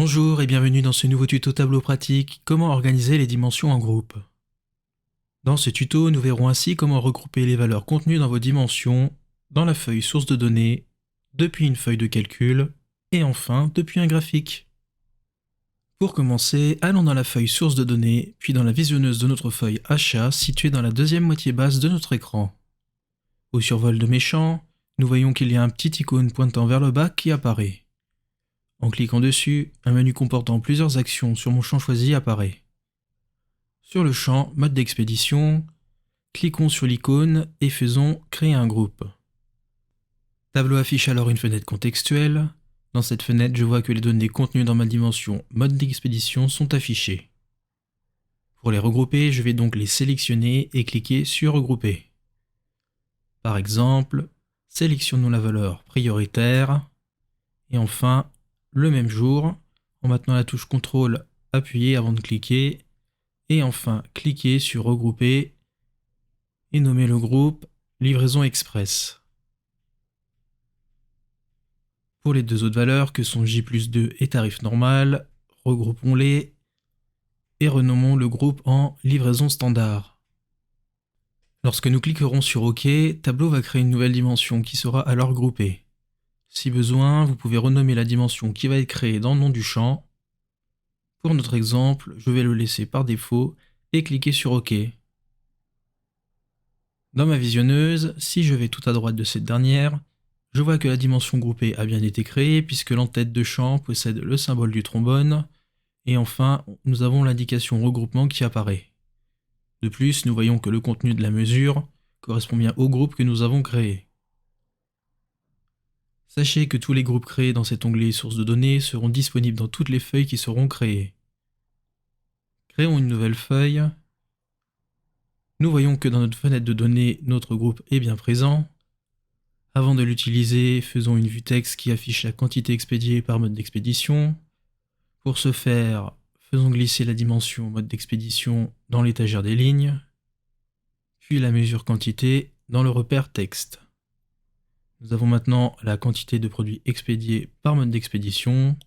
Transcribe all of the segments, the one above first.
Bonjour et bienvenue dans ce nouveau tuto tableau pratique, comment organiser les dimensions en groupe. Dans ce tuto, nous verrons ainsi comment regrouper les valeurs contenues dans vos dimensions, dans la feuille source de données, depuis une feuille de calcul, et enfin depuis un graphique. Pour commencer, allons dans la feuille source de données, puis dans la visionneuse de notre feuille achat située dans la deuxième moitié basse de notre écran. Au survol de mes champs, nous voyons qu'il y a un petit icône pointant vers le bas qui apparaît. En cliquant dessus, un menu comportant plusieurs actions sur mon champ choisi apparaît. Sur le champ Mode d'expédition, cliquons sur l'icône et faisons Créer un groupe. Tableau affiche alors une fenêtre contextuelle. Dans cette fenêtre, je vois que les données contenues dans ma dimension Mode d'expédition sont affichées. Pour les regrouper, je vais donc les sélectionner et cliquer sur Regrouper. Par exemple, sélectionnons la valeur prioritaire et enfin le même jour, en maintenant la touche CTRL appuyée avant de cliquer, et enfin cliquer sur Regrouper et nommer le groupe Livraison Express. Pour les deux autres valeurs que sont J+2 et tarif normal, regroupons-les et renommons le groupe en Livraison Standard. Lorsque nous cliquerons sur OK, Tableau va créer une nouvelle dimension qui sera alors groupée. Si besoin, vous pouvez renommer la dimension qui va être créée dans le nom du champ. Pour notre exemple, je vais le laisser par défaut et cliquer sur OK. Dans ma visionneuse, si je vais tout à droite de cette dernière, je vois que la dimension groupée a bien été créée puisque l'entête de champ possède le symbole du trombone et enfin, nous avons l'indication regroupement qui apparaît. De plus, nous voyons que le contenu de la mesure correspond bien au groupe que nous avons créé. Sachez que tous les groupes créés dans cet onglet source de données seront disponibles dans toutes les feuilles qui seront créées. Créons une nouvelle feuille. Nous voyons que dans notre fenêtre de données, notre groupe est bien présent. Avant de l'utiliser, faisons une vue texte qui affiche la quantité expédiée par mode d'expédition. Pour ce faire, faisons glisser la dimension mode d'expédition dans l'étagère des lignes, puis la mesure quantité dans le repère texte. Nous avons maintenant la quantité de produits expédiés par mode d'expédition.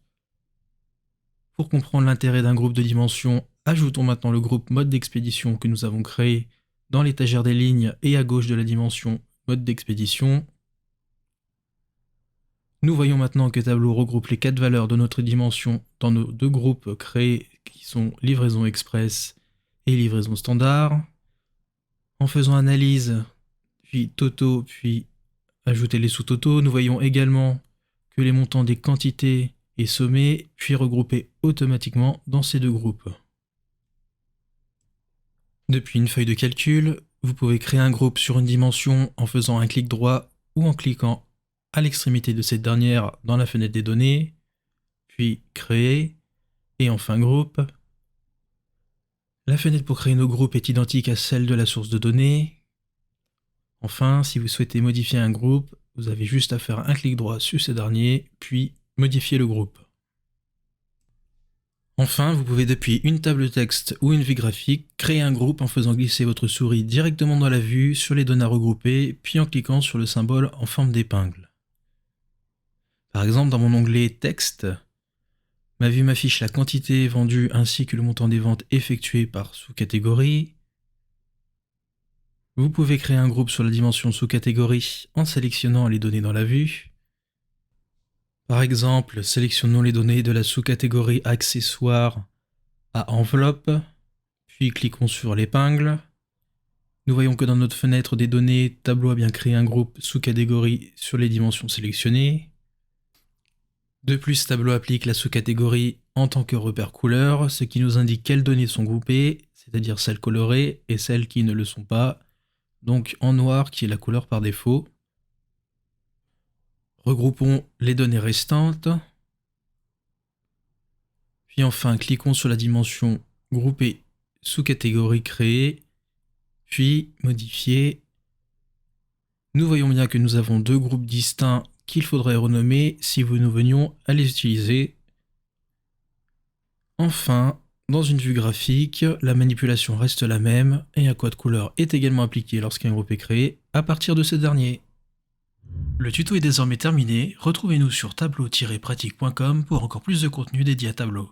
Pour comprendre l'intérêt d'un groupe de dimensions, ajoutons maintenant le groupe mode d'expédition que nous avons créé dans l'étagère des lignes et à gauche de la dimension mode d'expédition. Nous voyons maintenant que Tableau regroupe les 4 valeurs de notre dimension dans nos deux groupes créés qui sont livraison express et livraison standard. En faisant analyse, puis totaux, puis ajouter les sous-totaux, nous voyons également que les montants des quantités est sommé, puis regroupé automatiquement dans ces deux groupes. Depuis une feuille de calcul, vous pouvez créer un groupe sur une dimension en faisant un clic droit ou en cliquant à l'extrémité de cette dernière dans la fenêtre des données, puis Créer, et enfin Groupe. La fenêtre pour créer nos groupes est identique à celle de la source de données. Enfin, si vous souhaitez modifier un groupe, vous avez juste à faire un clic droit sur ce dernier, puis modifier le groupe. Enfin, vous pouvez depuis une table texte ou une vue graphique, créer un groupe en faisant glisser votre souris directement dans la vue sur les données à regrouper, puis en cliquant sur le symbole en forme d'épingle. Par exemple, dans mon onglet Texte, ma vue m'affiche la quantité vendue ainsi que le montant des ventes effectuées par sous-catégorie. Vous pouvez créer un groupe sur la dimension sous-catégorie en sélectionnant les données dans la vue. Par exemple, sélectionnons les données de la sous-catégorie accessoires à enveloppe, puis cliquons sur l'épingle. Nous voyons que dans notre fenêtre des données, Tableau a bien créé un groupe sous-catégorie sur les dimensions sélectionnées. De plus, Tableau applique la sous-catégorie en tant que repère couleur, ce qui nous indique quelles données sont groupées, c'est-à-dire celles colorées et celles qui ne le sont pas, donc en noir qui est la couleur par défaut. Regroupons les données restantes. Puis enfin, cliquons sur la dimension Grouper sous catégorie créée, puis Modifier. Nous voyons bien que nous avons deux groupes distincts qu'il faudrait renommer si nous venions à les utiliser. Enfin, dans une vue graphique, la manipulation reste la même et un code couleur est également appliqué lorsqu'un groupe est créé à partir de ce dernier. Le tuto est désormais terminé, retrouvez-nous sur tableau-pratique.com pour encore plus de contenu dédié à Tableau.